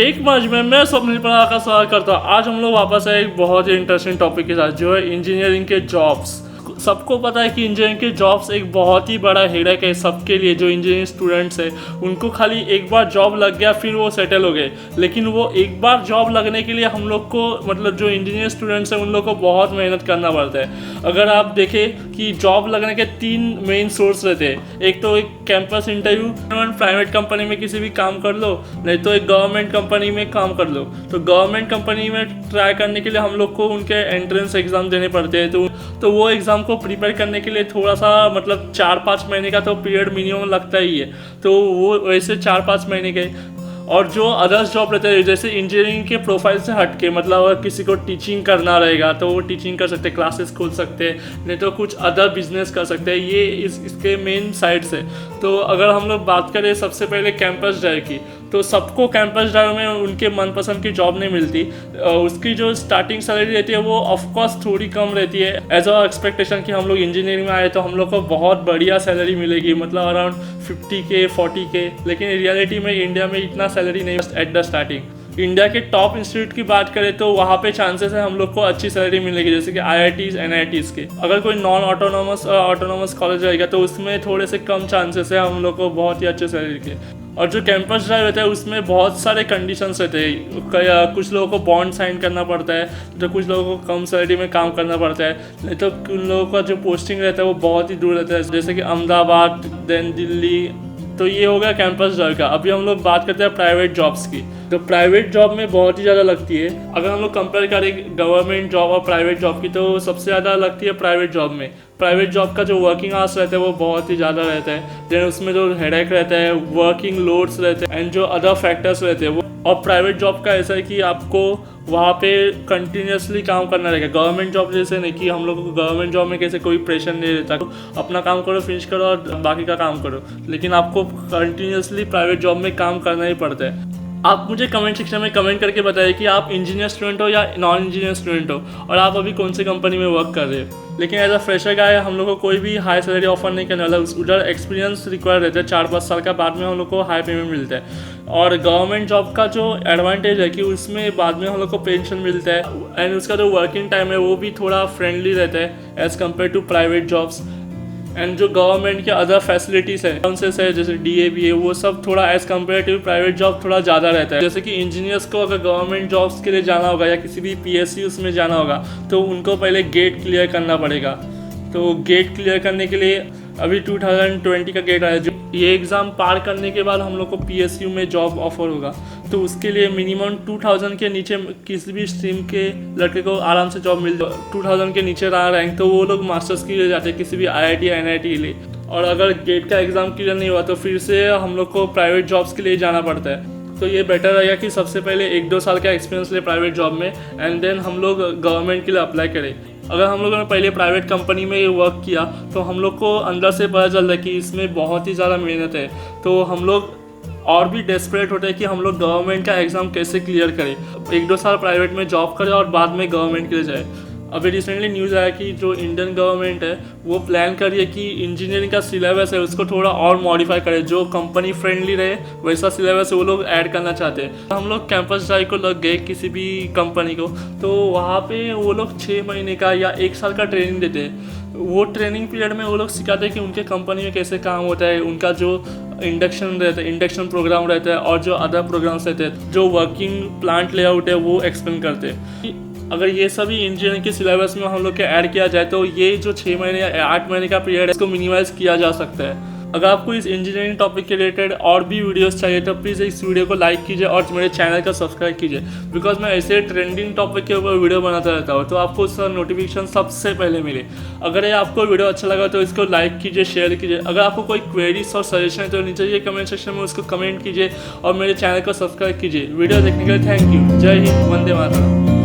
टेकमर्ज में मैं स्वप्निल पराग का स्वागत करता हूँ। आज हम लोग वापस आए एक बहुत ही इंटरेस्टिंग टॉपिक के साथ, जो है इंजीनियरिंग के जॉब्स। सबको पता है कि इंजीनियरिंग के जॉब्स एक बहुत ही बड़ा हेडेक है सबके लिए। जो इंजीनियरिंग स्टूडेंट्स हैं उनको खाली एक बार जॉब लग गया फिर वो सेटल हो गए, लेकिन वो एक बार जॉब लगने के लिए हम लोग को मतलब जो इंजीनियर स्टूडेंट्स हैं उन लोग को बहुत मेहनत करना पड़ता है। अगर आप देखें कि जॉब लगने के 3 मेन सोर्स रहते हैं। एक तो एक कैंपस इंटरव्यू, प्राइवेट कंपनी में किसी भी काम कर लो, नहीं तो एक गवर्नमेंट कंपनी में काम कर लो। तो गवर्नमेंट कंपनी में ट्राई करने के लिए हम लोग को उनके एंट्रेंस एग्ज़ाम देने पड़ते हैं। तो वो एग्ज़ाम को प्रिपेयर करने के लिए थोड़ा सा मतलब 4-5 महीने का तो पीरियड मिनिमम लगता ही है। तो वो वैसे 4-5 महीने के। और जो अदर्स जॉब रहते हैं जैसे इंजीनियरिंग के प्रोफाइल से हट के, मतलब अगर किसी को टीचिंग करना रहेगा तो वो टीचिंग कर सकते हैं, क्लासेस खोल सकते हैं, नहीं तो कुछ अदर बिजनेस कर सकते हैं। ये इसके मेन साइड्स है। तो अगर हम लोग बात करें सबसे पहले कैंपस ड्राइव की, तो सबको कैंपस ड्राइव में उनके मनपसंद की जॉब नहीं मिलती। उसकी जो स्टार्टिंग सैलरी रहती है वो ऑफकोर्स थोड़ी कम रहती है एज अ एक्सपेक्टेशन कि हम लोग इंजीनियरिंग में आए तो हम लोग को बहुत बढ़िया सैलरी मिलेगी, मतलब अराउंड 50K 40K। लेकिन रियलिटी में इंडिया में इतना सैलरी नहीं एट द स्टार्टिंग। इंडिया के टॉप इंस्टीट्यूट की बात करें तो वहाँ पे चांसेस है हम लोग को अच्छी सैलरी मिलेगी, जैसे कि IITs NITs के। अगर कोई नॉन ऑटोनॉमस कॉलेज रहेगा तो उसमें थोड़े से कम चांसेस है हम लोग को बहुत ही अच्छे सैलरी के। और जो कैंपस ड्राइव रहता है उसमें बहुत सारे कंडीशंस रहते हैं। कुछ लोगों को बॉन्ड साइन करना पड़ता है, तो कुछ लोगों को कम सैलरी में काम करना पड़ता है, नहीं तो उन लोगों का जो पोस्टिंग रहता है वो बहुत ही दूर रहता है, जैसे कि अहमदाबाद, देन दिल्ली। तो ये हो गया कैंपस ड्राइव का। अभी हम लोग बात करते हैं प्राइवेट जॉब्स की। तो प्राइवेट जॉब में बहुत ही ज़्यादा लगती है। अगर हम लोग कंपेयर करें गवर्नमेंट जॉब और प्राइवेट जॉब की, तो सबसे ज़्यादा लगती है प्राइवेट जॉब में। प्राइवेट जॉब का जो वर्किंग आवर्स रहता है वो बहुत ही ज़्यादा रहता है, देन उसमें जो हेडेक रहता है, वर्किंग लोड्स रहते हैं एंड जो अदर फैक्टर्स रहते हैं वो। और प्राइवेट जॉब का ऐसा है कि आपको वहाँ पे कंटिन्यूसली काम करना रहेगा। गवर्नमेंट जॉब जैसे नहीं कि हम लोग को गवर्नमेंट जॉब में कैसे कोई प्रेशर नहीं रहता, अपना काम करो, फिनिश करो और बाकी का काम करो, लेकिन आपको कंटिन्यूसली प्राइवेट जॉब में काम करना ही पड़ता है। आप मुझे कमेंट सेक्शन में कमेंट करके बताइए कि आप इंजीनियर स्टूडेंट हो या नॉन इंजीनियर स्टूडेंट हो और आप अभी कौन सी कंपनी में वर्क कर रहे हो। लेकिन एज अ फ्रेशर गाय हम लोग को कोई भी हाई सैलरी ऑफर नहीं करने वाला। उधर एक्सपीरियंस रिक्वायर रहता है, 4-5 साल का बाद में हम लोग को हाई पेमेंट मिलता है। और गवर्नमेंट जॉब का जो एडवांटेज है कि उसमें बाद में हम लोग को पेंशन मिलता है एंड उसका जो वर्किंग टाइम है वो भी थोड़ा फ्रेंडली रहता है as compare to private jobs. And जो गवर्नमेंट के अदर फैसिलिटीज़ है अलाउंसेस है जैसे DA BA, वो सब थोड़ा as compare to private job थोड़ा ज़्यादा रहता है। जैसे कि इंजीनियर्स को अगर गवर्नमेंट जॉब्स के लिए जाना होगा या किसी भी PSUs में जाना होगा तो उनको पहले गेट क्लियर करना पड़ेगा। तो गेट क्लियर करने के लिए अभी 2020 का गेट आया, जो ये एग्ज़ाम पार करने के बाद हम लोग को PSU में जॉब ऑफर होगा। तो उसके लिए मिनिमम 2000 के नीचे किसी भी स्ट्रीम के लड़के को आराम से जॉब मिल जाए। 2000 के नीचे रहा रैंक तो वो लोग मास्टर्स के लिए जाते हैं किसी भी IIT या NIT के लिए। और अगर गेट का एग्ज़ाम क्लियर नहीं हुआ तो फिर से हम लोग को प्राइवेट जॉब्स के लिए जाना पड़ता है। तो ये बेटर रहेगा कि सबसे पहले 1-2 साल का एक्सपीरियंस ले प्राइवेट जॉब में एंड देन हम लोग गवर्नमेंट के लिए अप्लाई करें। अगर हम लोगों ने पहले प्राइवेट कंपनी में वर्क किया तो हम लोग को अंदर से पता चलता है कि इसमें बहुत ही ज़्यादा मेहनत है। तो हम लोग और भी डेस्परेट होते हैं कि हम लोग गवर्नमेंट का एग्ज़ाम कैसे क्लियर करें, 1-2 साल प्राइवेट में जॉब करें और बाद में गवर्नमेंट के लिए जाए। अभी रिसेंटली न्यूज़ आया कि जो इंडियन गवर्नमेंट है वो प्लान कर रही है कि इंजीनियरिंग का सिलेबस है उसको थोड़ा और मॉडिफाई करे, जो कंपनी फ्रेंडली रहे वैसा सिलेबस वो लोग ऐड करना चाहते हैं। हम लोग कैंपस ड्राइव को लग गए किसी भी कंपनी को, तो वहाँ पे वो लोग 6 महीने का या 1 साल का ट्रेनिंग देते हैं। वो ट्रेनिंग पीरियड में वो लोग सिखाते हैं कि उनके कंपनी में कैसे काम होता है, उनका जो इंडक्शन रहता है, इंडक्शन प्रोग्राम रहता है और जो अदर प्रोग्राम्स रहते हैं, जो वर्किंग प्लांट लेआउट है वो एक्सप्लेन करते हैं। अगर ये सभी इंजीनियरिंग के सिलेबस में हम लोग के ऐड किया जाए तो ये जो 6 महीने या 8 महीने का पीरियड है इसको मिनिमाइज किया जा सकता है। अगर आपको इस इंजीनियरिंग टॉपिक के रिलेटेड और भी वीडियोस चाहिए तो प्लीज़ इस वीडियो को लाइक कीजिए और मेरे चैनल का सब्सक्राइब कीजिए, बिकॉज मैं ऐसे ट्रेंडिंग टॉपिक के ऊपर वीडियो बनाता रहता हूँ, तो आपको उसका नोटिफिकेशन सबसे पहले मिले। अगर ये आपको वीडियो अच्छा लगा तो इसको लाइक कीजिए, शेयर कीजिए। अगर आपको कोई क्वेरीज और सजेशन है तो नीचे ये कमेंट सेक्शन में उसको कमेंट कीजिए और मेरे चैनल को सब्सक्राइब कीजिए। वीडियो देखने के लिए थैंक यू। जय हिंद, वंदे मातरम।